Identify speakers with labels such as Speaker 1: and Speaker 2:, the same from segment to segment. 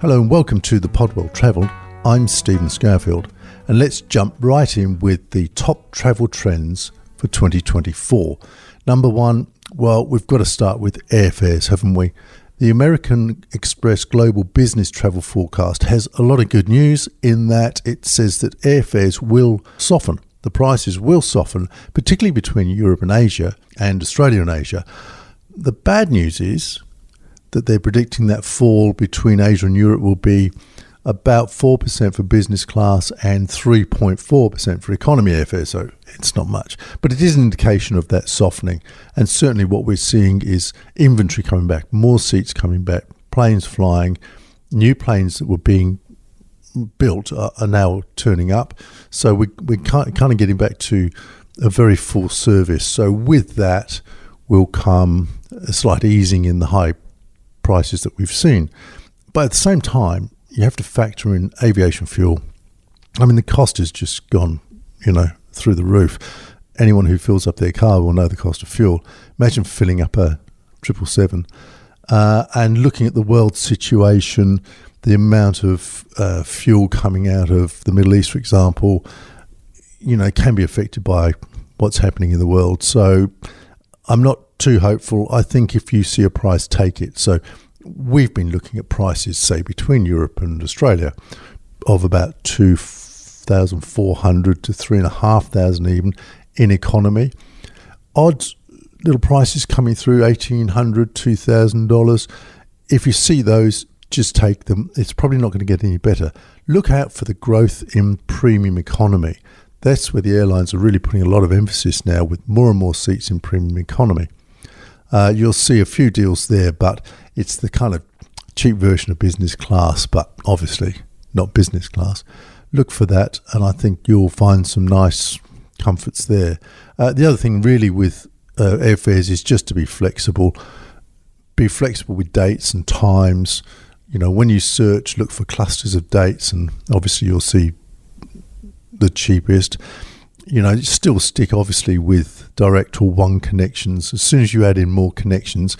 Speaker 1: Hello and welcome to the Pod Well Travelled. I'm Stephen Scourfield, and let's jump right in with the top travel trends for 2024. Number one, well, we've got to start with airfares, haven't we? The American Express Global Business Travel Forecast has a lot of good news in that it says that airfares will soften. The prices will soften, particularly between Europe and Asia and Australia and Asia. The bad news is that they're predicting that fall between Asia and Europe will be about 4% for business class and 3.4% for economy airfare, so it's not much. But it is an indication of that softening, and certainly what we're seeing is inventory coming back, more seats coming back, planes flying, new planes that were being built are now turning up, so we're kind of getting back to a very full service. So with that will come a slight easing in the high prices that we've seen. But at the same time, you have to factor in aviation fuel. I mean, the cost has just gone, through the roof. Anyone who fills up their car will know the cost of fuel. Imagine filling up a 777 and looking at the world situation, the amount of fuel coming out of the Middle East, for example, can be affected by what's happening in the world. So I'm not too hopeful. I think if you see a price, take it. So we've been looking at prices, say, between Europe and Australia of about 2,400 to 3,500 even in economy. Odd little prices coming through, $1,800, $2,000. If you see those, just take them. It's probably not going to get any better. Look out for the growth in premium economy. That's where the airlines are really putting a lot of emphasis now, with more and more seats in premium economy. You'll see a few deals there, but it's the kind of cheap version of business class, but obviously not business class. Look for that, and I think you'll find some nice comforts there. The other thing really with airfares is just to be flexible. Be flexible with dates and times. When you search, look for clusters of dates, and obviously you'll see the cheapest. Still stick obviously with direct or one connections. As soon as you add in more connections,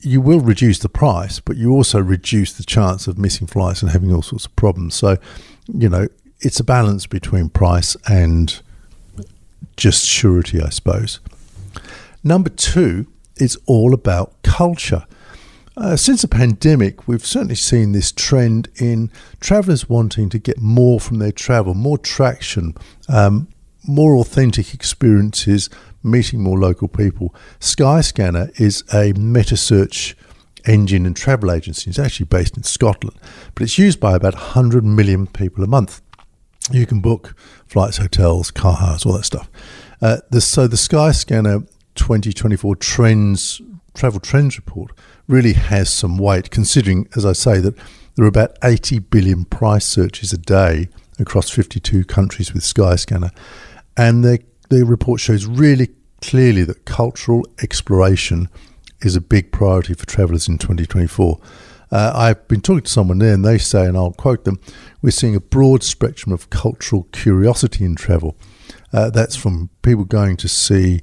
Speaker 1: you will reduce the price, but you also reduce the chance of missing flights and having all sorts of problems. So, it's a balance between price and just surety, I suppose. Number two, it's all about culture. Since the pandemic, we've certainly seen this trend in travellers wanting to get more from their travel, more traction, more authentic experiences, meeting more local people. Skyscanner is a meta search engine and travel agency. It's actually based in Scotland, but it's used by about 100 million people a month. You can book flights, hotels, car hires, all that stuff. So the Skyscanner 2024 travel trends report really has some weight, considering, as I say, that there are about 80 billion price searches a day across 52 countries with Skyscanner. And the report shows really clearly that cultural exploration is a big priority for travellers in 2024. I've been talking to someone there, and they say, and I'll quote them, we're seeing a broad spectrum of cultural curiosity in travel. That's from people going to see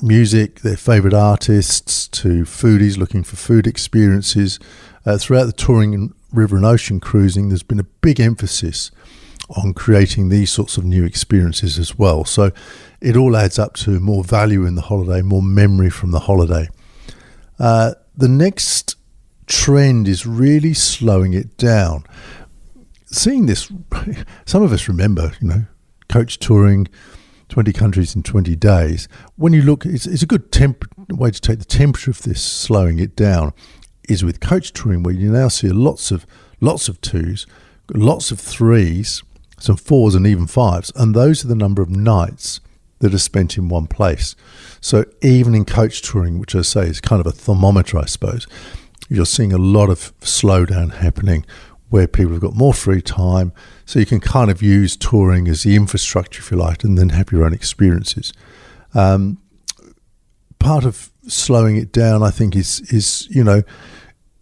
Speaker 1: music, their favourite artists, to foodies looking for food experiences. Throughout the touring and river and ocean cruising, there's been a big emphasis on creating these sorts of new experiences as well. So it all adds up to more value in the holiday, more memory from the holiday. The next trend is really slowing it down. Seeing this, some of us remember, coach touring, 20 countries in 20 days. When you look, it's a good way to take the temperature of this slowing it down is with coach touring, where you now see lots of twos, lots of threes, some fours and even fives, and those are the number of nights that are spent in one place. So even in coach touring, which I say is kind of a thermometer, I suppose, you're seeing a lot of slowdown happening where people have got more free time, so you can kind of use touring as the infrastructure, if you like, and then have your own experiences. Part of slowing it down, I think, is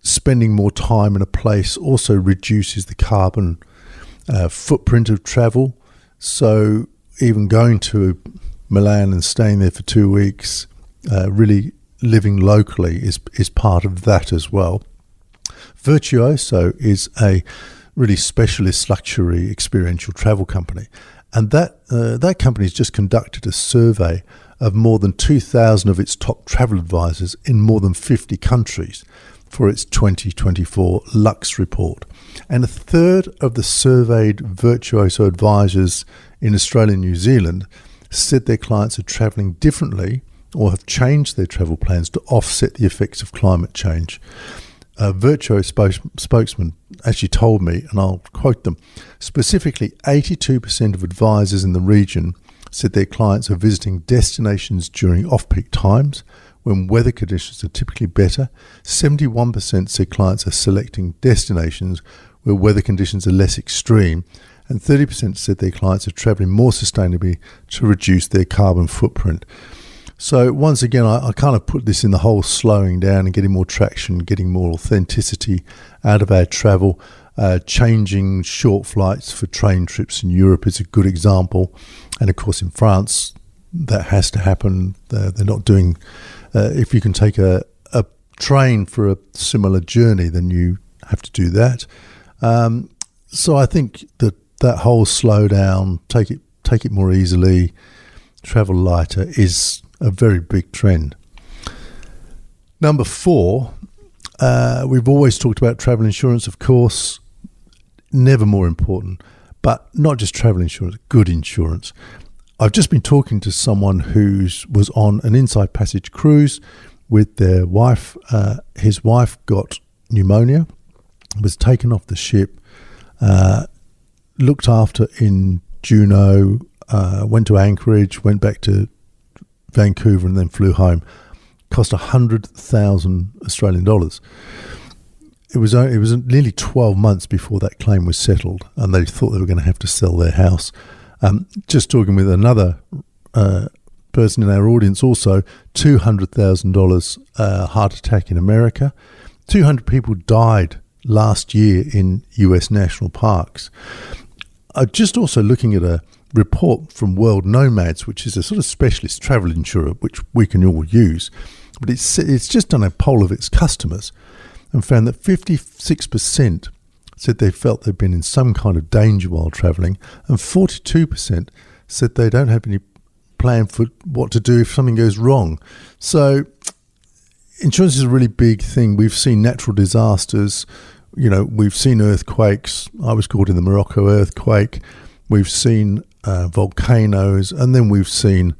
Speaker 1: spending more time in a place also reduces the carbon footprint of travel. So even going to Milan and staying there for 2 weeks, really living locally is part of that as well. Virtuoso is a really specialist luxury experiential travel company. And that company has just conducted a survey of more than 2,000 of its top travel advisors in more than 50 countries for its 2024 Lux report. And a third of the surveyed Virtuoso advisors in Australia and New Zealand said their clients are travelling differently or have changed their travel plans to offset the effects of climate change. A Virtuoso spokesman actually told me, and I'll quote them, specifically 82% of advisors in the region said their clients are visiting destinations during off-peak times when weather conditions are typically better. 71% said clients are selecting destinations where weather conditions are less extreme, and 30% said their clients are travelling more sustainably to reduce their carbon footprint. So once again, I kind of put this in the whole slowing down and getting more traction, getting more authenticity out of our travel. Changing short flights for train trips in Europe is a good example. And of course in France, that has to happen. They're not doing, if you can take a train for a similar journey, then you have to do that. So I think that whole slow down, take it more easily, travel lighter is a very big trend. Number 4, we've always talked about travel insurance, of course, never more important, but not just travel insurance, good insurance. I've just been talking to someone who was on an Inside Passage cruise with their wife. His wife got pneumonia, was taken off the ship, looked after in Juneau, went to Anchorage, went back to Vancouver and then flew home. Cost 100,000 Australian dollars. It was nearly 12 months before that claim was settled, and they thought they were going to have to sell their house. Just talking with another person in our audience also, $200,000 heart attack in America. 200 people died last year in US national parks. Just also looking at a report from World Nomads, which is a sort of specialist travel insurer, which we can all use, but it's just done a poll of its customers and found that 56% said they felt they'd been in some kind of danger while travelling, and 42% said they don't have any plan for what to do if something goes wrong. So insurance is a really big thing. We've seen natural disasters, we've seen earthquakes. I was caught in the Morocco earthquake. We've seen volcanoes, and then we've seen,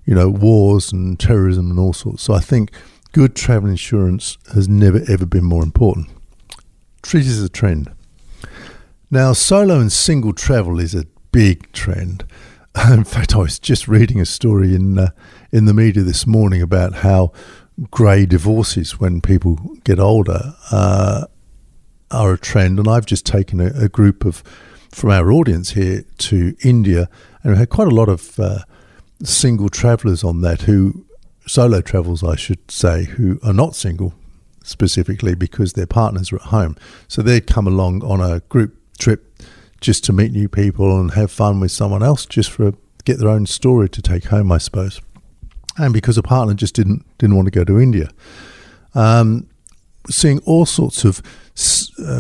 Speaker 1: wars and terrorism and all sorts. So I think good travel insurance has never ever been more important. Treat it as a trend. Now, solo and single travel is a big trend. In fact, I was just reading a story in the media this morning about how grey divorces when people get older are a trend, and I've just taken a group from our audience here to India, and we had quite a lot of single travellers on that, solo travels I should say, who are not single specifically because their partners are at home. So they'd come along on a group trip just to meet new people and have fun with someone else, just get their own story to take home, I suppose. And because a partner just didn't want to go to India. Seeing all sorts of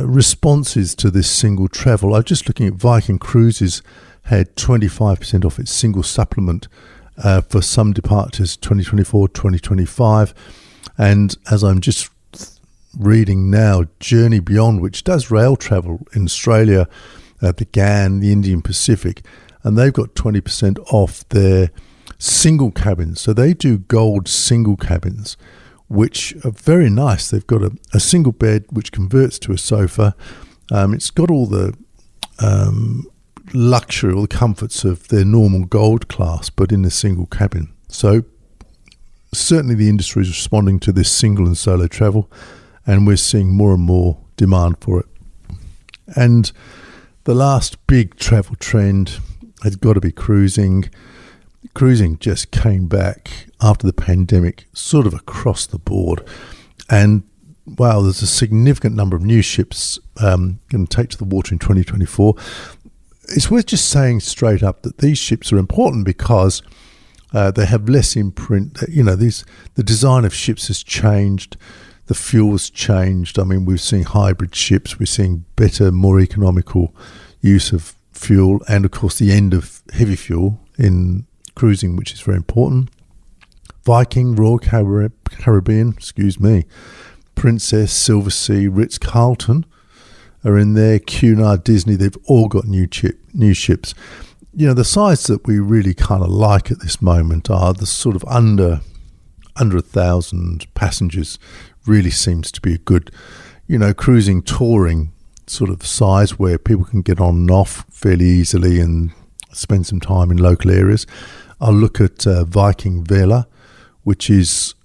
Speaker 1: responses to this single travel. I'm just looking at Viking Cruises had 25% off its single supplement for some departures 2024, 2025. And as I'm just reading now, Journey Beyond, which does rail travel in Australia, the GAN, the Indian Pacific, and they've got 20% off their single cabins. So they do gold single cabins, which are very nice. They've got a single bed which converts to a sofa. It's got all the luxury, all the comforts of their normal gold class, but in a single cabin. So certainly the industry is responding to this single and solo travel, and we're seeing more and more demand for it. And the last big travel trend has got to be cruising. Cruising just came back after the pandemic, sort of across the board. And wow, there's a significant number of new ships going to take to the water in 2024. It's worth just saying straight up that these ships are important because they have less imprint. The design of ships has changed. the fuel's changed. I mean, we're seeing hybrid ships, we're seeing better, more economical use of fuel, and of course the end of heavy fuel in cruising, which is very important. Viking, Royal Caribbean, Princess, Silversea, Ritz-Carlton are in there. Cunard, Disney, they've all got new ships. You know, the size that we really kind of like at this moment are the sort of under 1,000 passengers. Really seems to be a good, you know, cruising, touring sort of size where people can get on and off fairly easily and spend some time in local areas. I'll look at Viking Vela, which is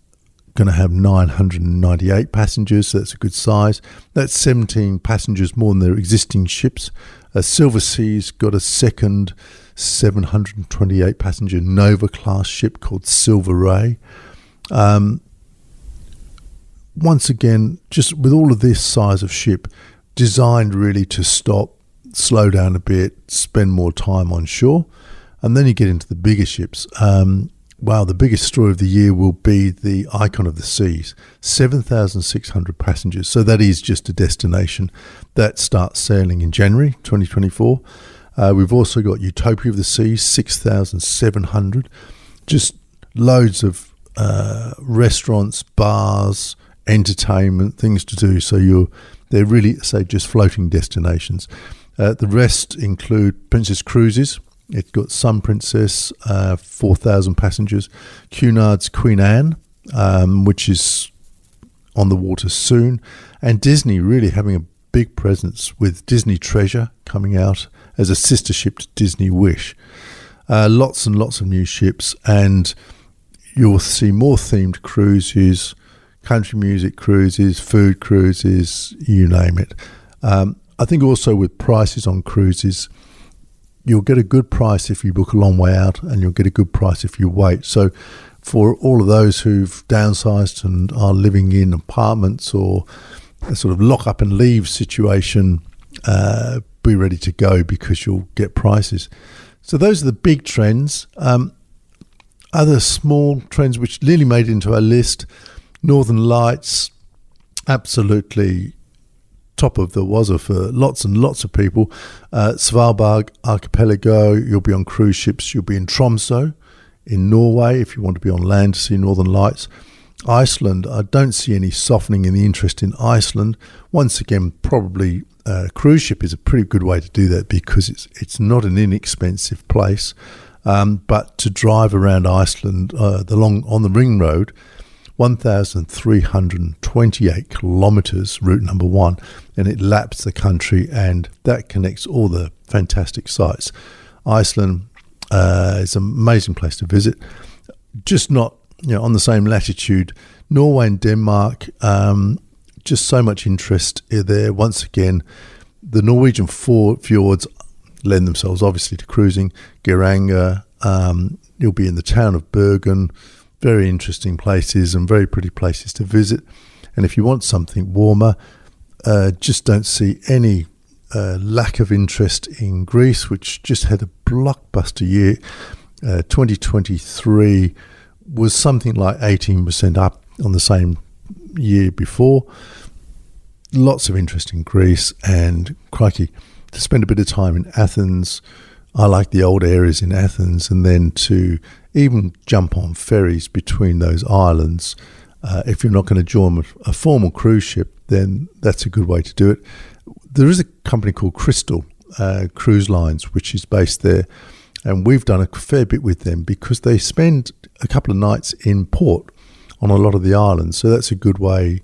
Speaker 1: going to have 998 passengers, so that's a good size. That's 17 passengers more than their existing ships. Silversea's got a second 728 passenger Nova class ship called Silver Ray. Once again, just with all of this size of ship, designed really to stop, slow down a bit, spend more time on shore. And then you get into the bigger ships. Wow, the biggest story of the year will be the Icon of the Seas, 7,600 passengers. So that is just a destination that starts sailing in January 2024. We've also got Utopia of the Seas, 6,700. Just loads of restaurants, bars, entertainment, things to do. So they're really, say, just floating destinations. The rest include Princess Cruises. It's got Sun Princess, 4,000 passengers. Cunard's Queen Anne, which is on the water soon. And Disney really having a big presence with Disney Treasure coming out as a sister ship to Disney Wish. Lots and lots of new ships, and you'll see more themed cruises, country music cruises, food cruises, you name it. I think also with prices on cruises, you'll get a good price if you book a long way out, and you'll get a good price if you wait. So for all of those who've downsized and are living in apartments or a sort of lock up and leave situation, be ready to go because you'll get prices. So those are the big trends. Other small trends which nearly made it into our list: Northern Lights, absolutely top of the wazoo for lots and lots of people. Svalbard Archipelago, you'll be on cruise ships. You'll be in Tromsø in Norway if you want to be on land to see Northern Lights. Iceland, I don't see any softening in the interest in Iceland. Once again, probably a cruise ship is a pretty good way to do that because it's not an inexpensive place. But to drive around Iceland on the ring road, 1,328 kilometres, route number 1, and it laps the country, and that connects all the fantastic sites. Iceland is an amazing place to visit, just not on the same latitude. Norway and Denmark, just so much interest there. Once again, the Norwegian fjords lend themselves obviously to cruising. Geiranger, you'll be in the town of Bergen. Very interesting places and very pretty places to visit. And if you want something warmer, just don't see any lack of interest in Greece, which just had a blockbuster year. 2023 was something like 18% up on the same year before. Lots of interest in Greece, and crikey, to spend a bit of time in Athens. I like the old areas in Athens, and then to even jump on ferries between those islands. If you're not going to join a formal cruise ship, then that's a good way to do it. There is a company called Crystal Cruise Lines, which is based there, and we've done a fair bit with them because they spend a couple of nights in port on a lot of the islands. So that's a good way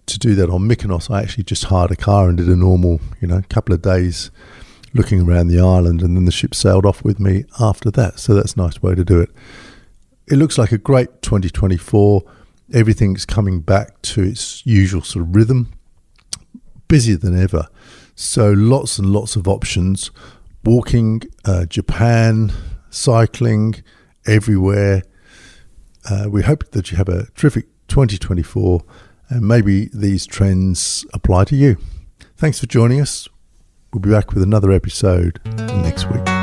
Speaker 1: to do that. On Mykonos, I actually just hired a car and did a normal, couple of days looking around the island, and then the ship sailed off with me after that. So that's a nice way to do it. It looks like a great 2024. Everything's coming back to its usual sort of rhythm. Busier than ever. So lots and lots of options. Walking, Japan, cycling, everywhere. We hope that you have a terrific 2024, and maybe these trends apply to you. Thanks for joining us. We'll be back with another episode next week.